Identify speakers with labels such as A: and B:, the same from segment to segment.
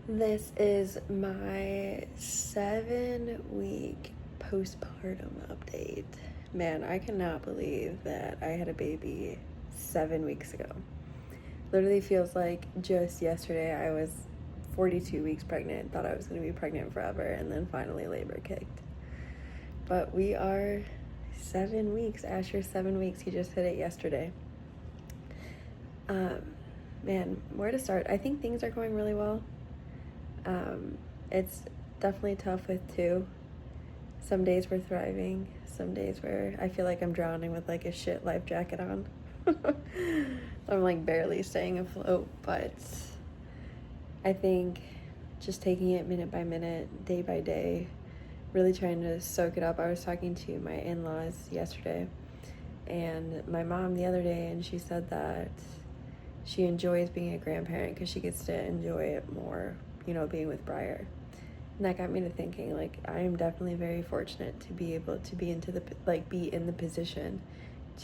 A: This is my 7-week postpartum update. Man, I cannot believe that I had a baby 7 weeks ago. Literally feels like just yesterday I was 42 weeks pregnant, thought I was going to be pregnant forever, and then finally labor kicked. But we are 7 weeks. Asher's 7 weeks. He just hit it yesterday. Man, where to start? I think things are going really well. It's definitely tough with two. Some days we're thriving, some days where I feel like I'm drowning with like a shit life jacket on. I'm like barely staying afloat, but I think just taking it minute by minute, day by day, really trying to soak it up. I was talking to my in-laws yesterday and my mom the other day, and she said that she enjoys being a grandparent because she gets to enjoy it more, being with Briar. And that got me to thinking, like, I am definitely very fortunate to be able to be be in the position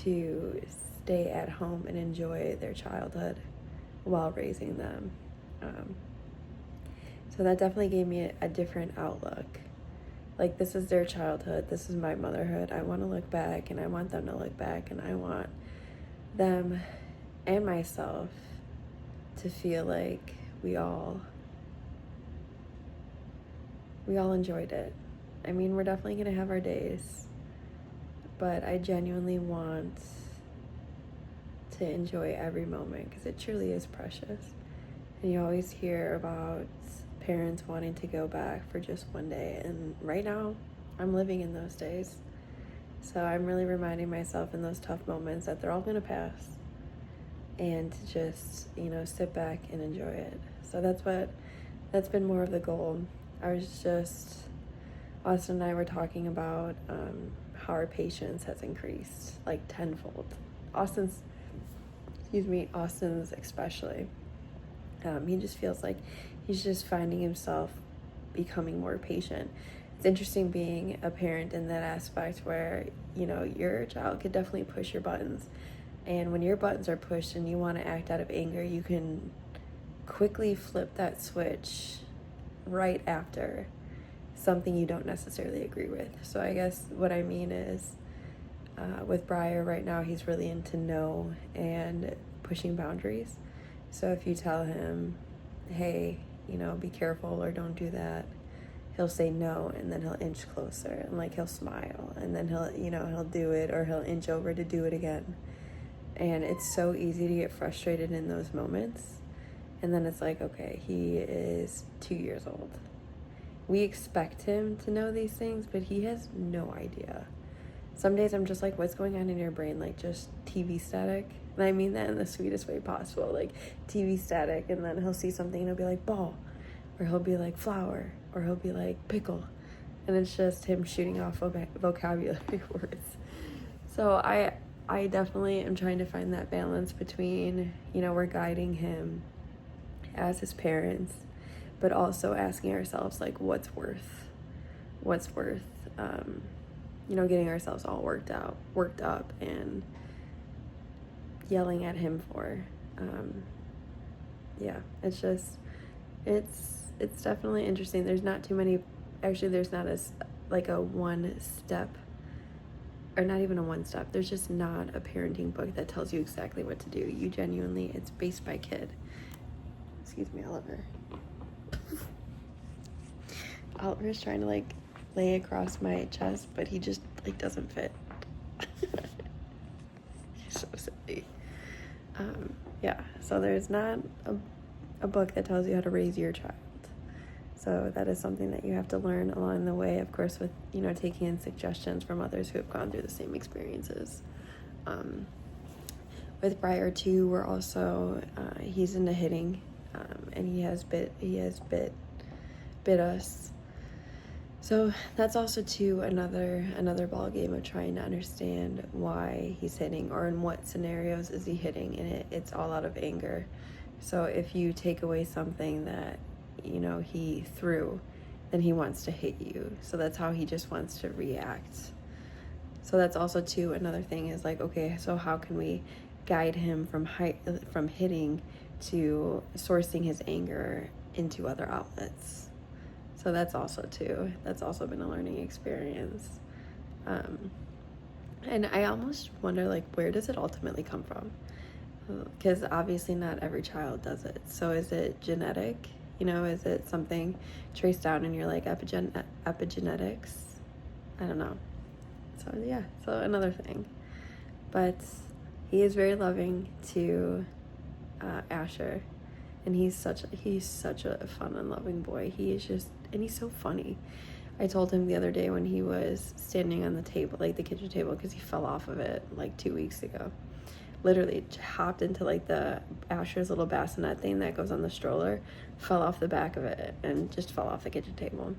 A: to stay at home and enjoy their childhood while raising them. So that definitely gave me a different outlook. Like, this is their childhood, this is my motherhood. I want to look back, and I want them to look back, and I want them and myself to feel like we all enjoyed it. I mean, we're definitely going to have our days, but I genuinely want to enjoy every moment because it truly is precious. And you always hear about parents wanting to go back for just one day, and right now I'm living in those days. So I'm really reminding myself in those tough moments that they're all going to pass, and to just, sit back and enjoy it. So that's been more of the goal. Austin and I were talking about how our patience has increased like tenfold. Austin's especially. He just feels like he's just finding himself becoming more patient. It's interesting being a parent in that aspect where, your child could definitely push your buttons. And when your buttons are pushed and you want to act out of anger, you can quickly flip that switch right after something you don't necessarily agree with. So I guess what I mean is, with Briar right now, he's really into no and pushing boundaries. So if you tell him, hey, be careful or don't do that, he'll say no, and then he'll inch closer, and like he'll smile, and then he'll do it, or he'll inch over to do it again. And it's so easy to get frustrated in those moments. And then it's like, okay, he is 2 years old. We expect him to know these things, but he has no idea. Some days I'm just like, what's going on in your brain? Like, just TV static. And I mean that in the sweetest way possible. Like, TV static, and then he'll see something and he'll be like, ball. Or he'll be like, flower. Or he'll be like, pickle. And it's just him shooting off vocabulary words. So I definitely am trying to find that balance between, we're guiding him as his parents, but also asking ourselves, like, what's worth, getting ourselves all worked up, and yelling at him for. It's definitely interesting. There's not too many, actually, there's not a one step, or not even a one step. There's just not a parenting book that tells you exactly what to do. It's based by kid. Excuse me, Oliver. Oliver's trying to lay across my chest, but he just doesn't fit. He's so silly. So there's not a book that tells you how to raise your child. So that is something that you have to learn along the way, of course, with, taking in suggestions from others who have gone through the same experiences. With Briar too, we're also, he's into hitting, and he has bit us. So that's also too another ball game of trying to understand why he's hitting, or in what scenarios is he hitting, and it's all out of anger. So if you take away something that he threw, then he wants to hit you. So that's how he just wants to react. So that's also too another thing is like, okay, so how can we guide him from hitting to sourcing his anger into other outlets. So that's also been a learning experience. And I almost wonder, like, where does it ultimately come from? Because obviously not every child does it. So is it genetic? Is it something traced down in your, like, epigenetics? I don't know. So yeah, so another thing. But he is very loving to Asher, and he's such a fun and loving boy. And he's so funny. I told him the other day when he was standing on the table, like the kitchen table, because he fell off of it like 2 weeks ago. Literally hopped into like the Asher's little bassinet thing that goes on the stroller, fell off the back of it, and just fell off the kitchen table.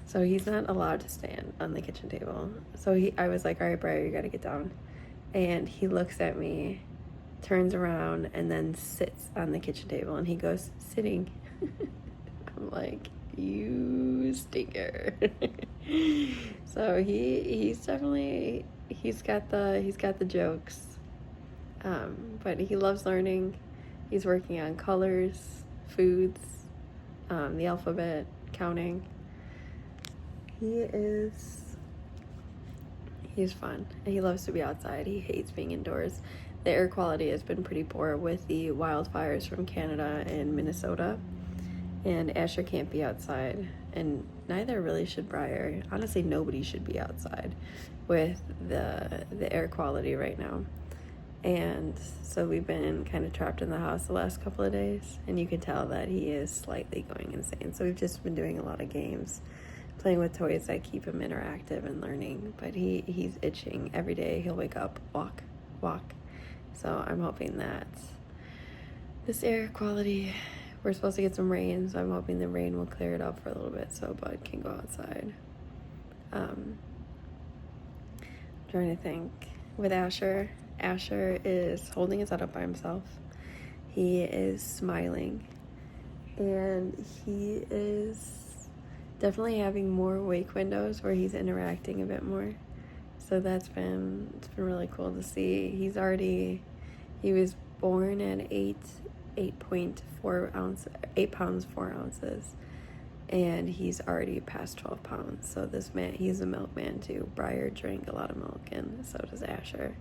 A: So he's not allowed to stand on the kitchen table. So I was like, all right, Briar, you gotta get down. And he looks at me, turns around, and then sits on the kitchen table, and he goes, sitting. I'm like, you stinker. So he's definitely, he's got the jokes. But he loves learning. He's working on colors, foods, the alphabet, counting. He's fun. He loves to be outside. He hates being indoors. The air quality has been pretty poor with the wildfires from Canada and Minnesota. And Asher can't be outside. And neither really should Briar. Honestly, nobody should be outside with the air quality right now. And so we've been kind of trapped in the house the last couple of days. And you can tell that he is slightly going insane. So we've just been doing a lot of games, playing with toys that keep him interactive and learning. But he's itching every day. He'll wake up, walk. So I'm hoping that this air quality, we're supposed to get some rain, so I'm hoping the rain will clear it up for a little bit so Bud can go outside. I'm trying to think. With Asher is holding his head up by himself. He is smiling, and he is definitely having more wake windows where he's interacting a bit more. So it's been really cool to see. He was born at 8 pounds 4 ounces, and he's already past 12 pounds. So this man, he's a milkman too. Briar drank a lot of milk, and so does Asher.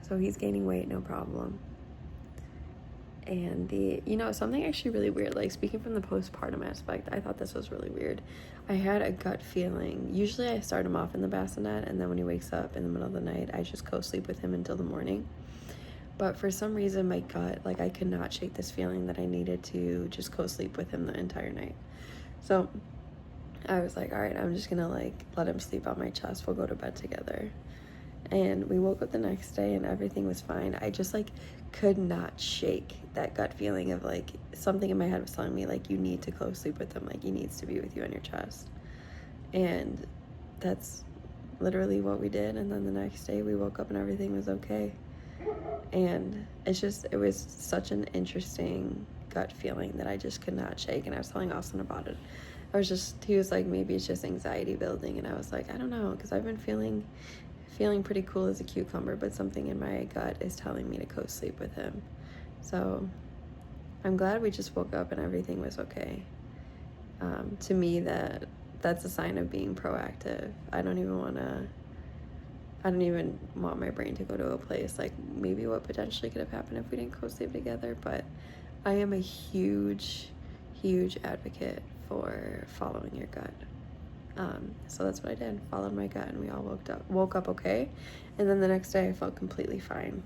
A: So he's gaining weight, no problem. And something actually really weird, like speaking from the postpartum aspect, I thought this was really weird. I had a gut feeling. Usually I start him off in the bassinet, and then when he wakes up in the middle of the night, I just co-sleep with him until the morning. But for some reason, my gut, like, I could not shake this feeling that I needed to just co-sleep with him the entire night. So I was like, all right, I'm just gonna like let him sleep on my chest. We'll go to bed together. And we woke up the next day and everything was fine. I just like could not shake that gut feeling of like something in my head was telling me like, you need to co-sleep with him. Like, he needs to be with you on your chest. And that's literally what we did. And then the next day we woke up and everything was okay. And it was such an interesting gut feeling that I just could not shake. And I was telling Austin about it. He was like, maybe it's just anxiety building. And I was like, I don't know, because I've been feeling pretty cool as a cucumber, but something in my gut is telling me to co-sleep with him. So I'm glad we just woke up and everything was okay. To me, that's a sign of being proactive. I don't even want my brain to go to a place like maybe what potentially could have happened if we didn't co-sleep together. But I am a huge advocate for following your gut. So that's what I did, followed my gut, and we all woke up okay. And then the next day I felt completely fine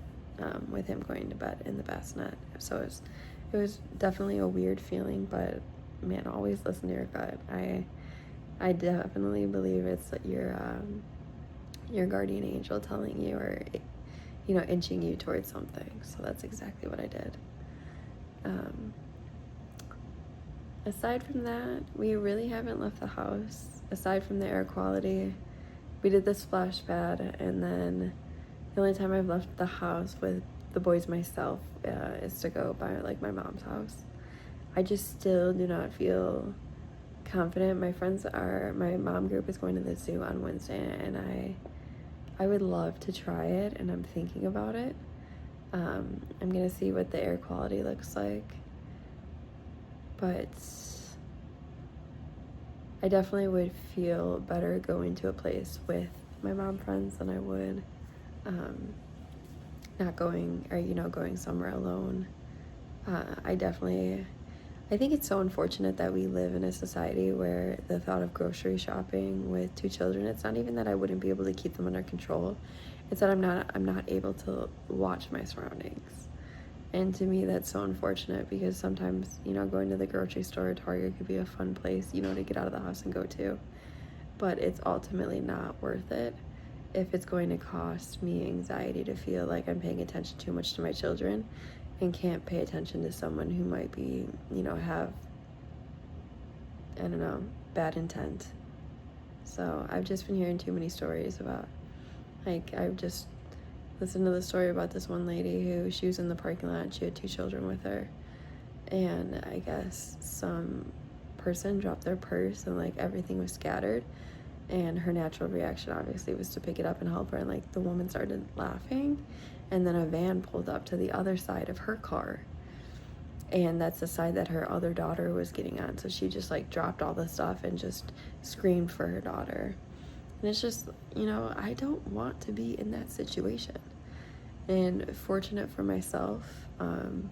A: with him going to bed in the bassinet. So it was definitely a weird feeling, but man, always listen to your gut. I definitely believe it's your guardian angel telling you, or inching you towards something. So that's exactly what I did. Aside from that, we really haven't left the house. Aside from the air quality, we did the splash pad, and then the only time I've left the house with the boys myself is to go by like my mom's house. I just still do not feel confident. My mom group is going to the zoo on Wednesday, and I would love to try it, and I'm thinking about it. I'm gonna see what the air quality looks like. but I definitely would feel better going to a place with my mom friends than I would not going, or going somewhere alone. I think it's so unfortunate that we live in a society where the thought of grocery shopping with 2 children, it's not even that I wouldn't be able to keep them under control. It's that I'm not able to watch my surroundings. And to me, that's so unfortunate, because sometimes, going to the grocery store or Target could be a fun place, to get out of the house and go to. But it's ultimately not worth it if it's going to cost me anxiety to feel like I'm paying attention too much to my children and can't pay attention to someone who might be, have, I don't know, bad intent. So I've just been hearing too many stories about, I've just listened to the story about this one lady who, she was in the parking lot, she had 2 children with her, and I guess some person dropped their purse and everything was scattered, and her natural reaction obviously was to pick it up and help her, and the woman started laughing, and then a van pulled up to the other side of her car, and that's the side that her other daughter was getting on, so she just dropped all the stuff and just screamed for her daughter. And it's just, I don't want to be in that situation. And fortunate for myself, I'm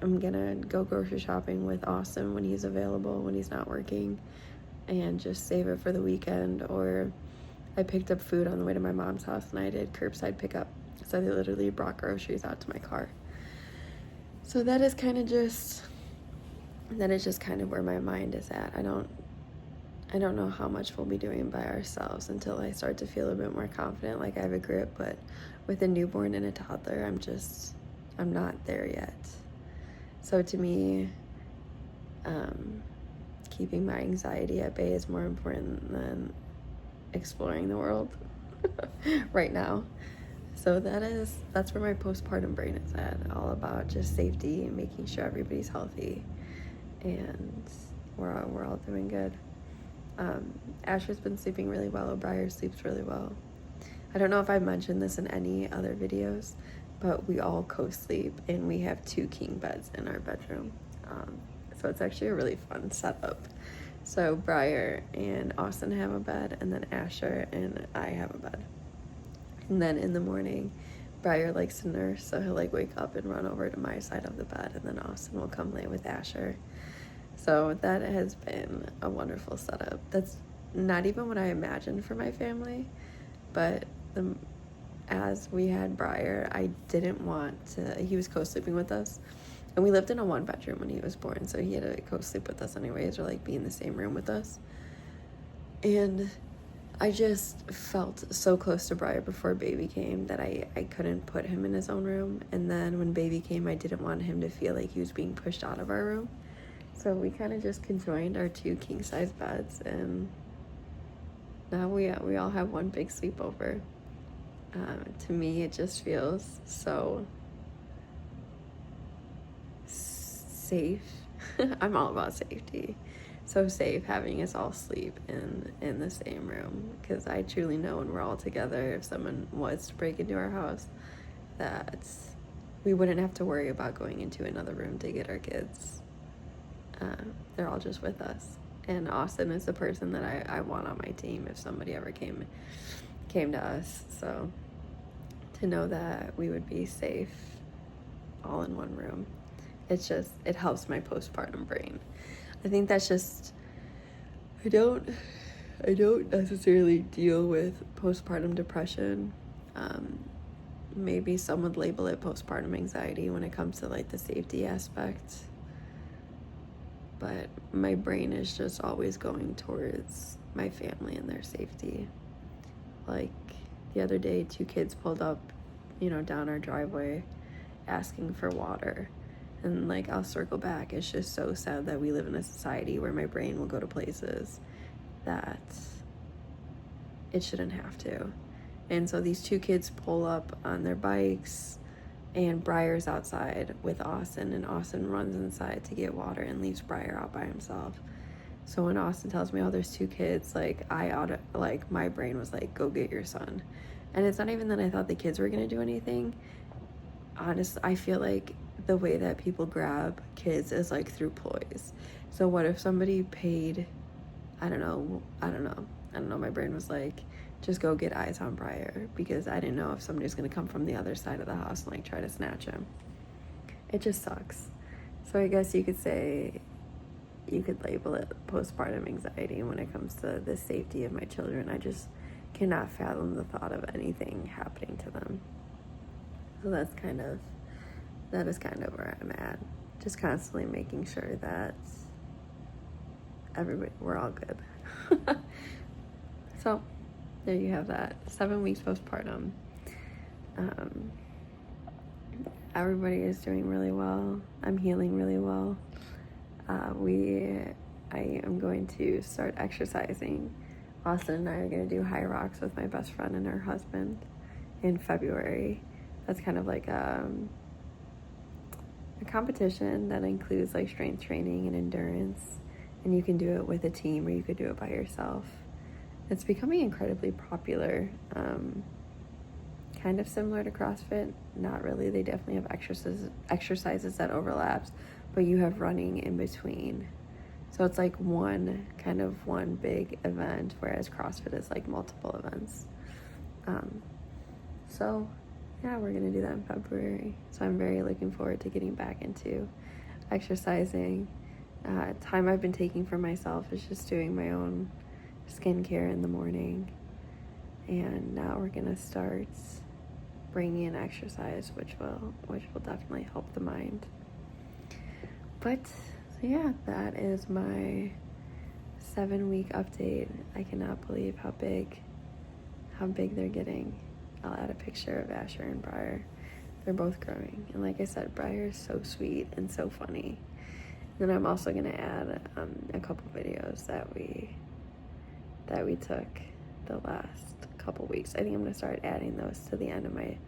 A: gonna go grocery shopping with Austin when he's available, when he's not working, and just save it for the weekend. Or I picked up food on the way to my mom's house, and I did curbside pickup. So they literally brought groceries out to my car. So that is just kind of where my mind is at. I don't know how much we'll be doing by ourselves until I start to feel a bit more confident, I have a grip, but with a newborn and a toddler, I'm not there yet. So to me, keeping my anxiety at bay is more important than exploring the world right now. So that's where my postpartum brain is at, all about just safety and making sure everybody's healthy, and we're all doing good. Asher's been sleeping really well. Briar sleeps really well. I don't know if I've mentioned this in any other videos, but we all co-sleep, and we have 2 king beds in our bedroom. So it's actually a really fun setup. So Briar and Austin have a bed, and then Asher and I have a bed. And then in the morning, Briar likes to nurse, so he'll wake up and run over to my side of the bed, and then Austin will come lay with Asher. So that has been a wonderful setup. That's not even what I imagined for my family, but as we had Briar, I didn't want to, he was co-sleeping with us, and we lived in a 1-bedroom when he was born, so he had to co-sleep with us anyways, or be in the same room with us. And I just felt so close to Briar before baby came that I couldn't put him in his own room, and then when baby came, I didn't want him to feel like he was being pushed out of our room. So we kind of just conjoined our 2 king-size beds, and now we all have one big sleepover. To me, it just feels so safe. I'm all about safety. So safe having us all sleep in the same room, because I truly know when we're all together, if someone was to break into our house, that we wouldn't have to worry about going into another room to get our kids. They're all just with us. And Austin is the person that I want on my team if somebody ever came to us. So to know that we would be safe all in one room, it helps my postpartum brain. I think that's just, I don't necessarily deal with postpartum depression. Maybe some would label it postpartum anxiety when it comes to the safety aspect. But my brain is just always going towards my family and their safety. The other day, 2 kids pulled up, down our driveway asking for water. And I'll circle back. It's just so sad that we live in a society where my brain will go to places that it shouldn't have to. And so these 2 kids pull up on their bikes, and Briar's outside with Austin, and Austin runs inside to get water and leaves Briar out by himself. So when Austin tells me, oh, there's 2 kids, my brain was go get your son. And it's not even that I thought the kids were gonna do anything. honestly, I feel like the way that people grab kids is like through ploys. So what if somebody paid, I don't know, my brain was like, just go get eyes on Briar, because I didn't know if somebody was going to come from the other side of the house and like try to snatch him. It just sucks. So I guess you could say, you could label it postpartum anxiety when it comes to the safety of my children. I just cannot fathom the thought of anything happening to them. So that is kind of where I'm at. Just constantly making sure that we're all good. So there you have that. 7 weeks postpartum. Everybody is doing really well. I'm healing really well. I am going to start exercising. Austin and I are going to do high rocks with my best friend and her husband in February. That's kind of like a competition that includes like strength training and endurance, and you can do it with a team or you could do it by yourself. It's becoming incredibly popular, kind of similar to CrossFit. Not really. They definitely have exercises that overlaps, but you have running in between. So it's like one big event, whereas CrossFit is like multiple events. So yeah, we're gonna do that in February. So I'm very looking forward to getting back into exercising. Time I've been taking for myself is just doing my own skincare in the morning. And now we're gonna start bringing in exercise, which will definitely help the mind. But so yeah, that is my 7-week update. I cannot believe how big they're getting. I'll add a picture of Asher and Briar. They're both growing, and like I said, Briar is so sweet and so funny. Then I'm also gonna add a couple videos that we took the last couple weeks. I think I'm gonna start adding those to the end of my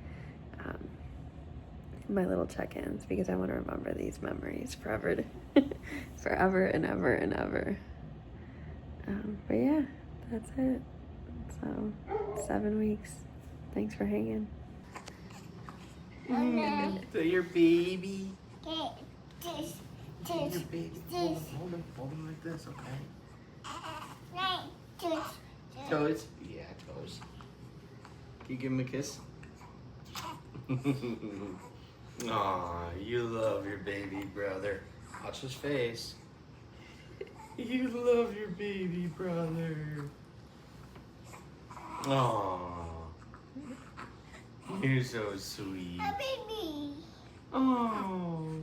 A: my little check-ins, because I want to remember these memories forever, forever and ever and ever. But yeah, that's it. So 7 weeks. Thanks for hanging.
B: So your baby.
C: This.
B: Your baby. Hold him like this, okay? Toes. Yeah, toes. Can you give him a kiss? Aw, you love your baby brother. Watch his face. You love your baby brother. Aw. You're so sweet.
C: A baby.
B: Oh.